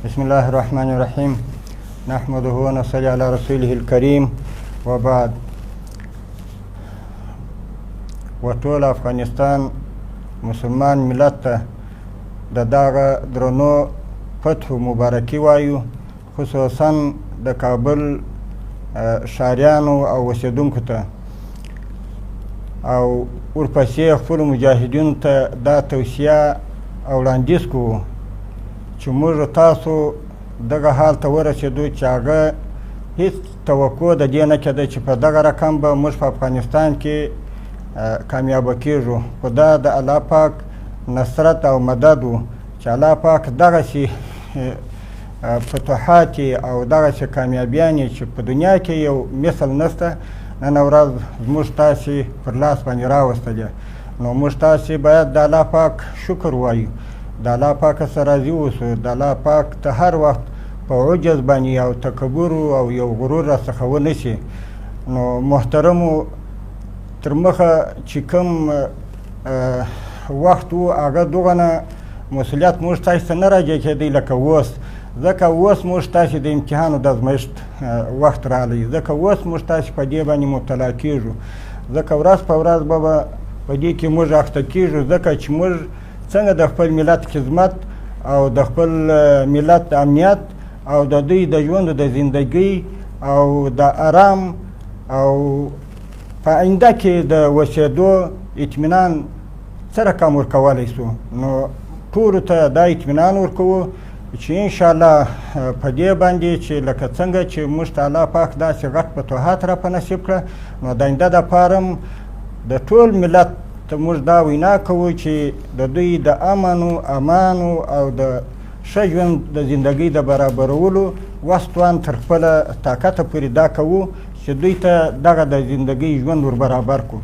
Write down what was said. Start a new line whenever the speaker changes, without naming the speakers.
بسم الله الرحمن الرحیم نحمده ونصلي على رسوله الكریم وبعد. وټول افغانستان مسلمان ملت ته د دغه درنو فتحو مبارکي وایو، خصوصا د کابل ښاریانو او اوسېدونکو ته، او ورپسې خپلو مجاهدینو ته دا توصیه او وړاندیز کوو چې موږ تاسو دغه حال ته ورسېدو چې هغه هېڅ توقع د دې نه کېده چې په دغه رقم به موږ په افغانستان کې کامیابه کېږو، خو دا د الله پاک نصرت او مدد و چې الله پاک دغسې فتوحات او دغسې کامیابیانې چې په دنیا کې یو مثل نشته، نن ورځ زموږ تاسې پر لاس باندې راوستلې. نو موږ تاسې باید د الله پاک شکر وایو، د الله پاک سره راضي اوسو، د الله پاک ته هر وخت په عجز باندې او تکبر او یو غرور راڅخه ونه شي. نو محترمو، تر مخه چې کوم وخت و هغه دغه مسؤلیت موږ تاسې ته نه راجع کېدی لکه اوس، ځکه اوس موږ تاسې د امتحان او د ازمایښت وخت راغلی، ځکه اوس موږ تاسې په دې باندې مبتلا کېږو، ځکه ورځ په ورځ به په دې کې موږ اخته کېږو، ځکه چې موږ څنګه د خپل ملت خدمت او د خپل ملت امنیت او د دوی د ژوند د زندګۍ او د آرام او په آینده کې د اوسېدو اطمینان څه رقم ورکولی سو. نو ټولو ته دا اطمینان ورکوو چې انشاءالله په دې باندې چې لکه څنګه چې موږ ته الله پاک داسې غټ فتوحات را په نصیب کړه، نو د آینده دپاره هم د ټول ملت ته موږ دا وینا کوو چې د دوی د امن امان او د ښه ژوند د زندګۍ د برابرولو وس توان تر خپله طاقته پورې دا کوو چې دوی ته دغه د زندګۍ ژوند ور برابر کړو.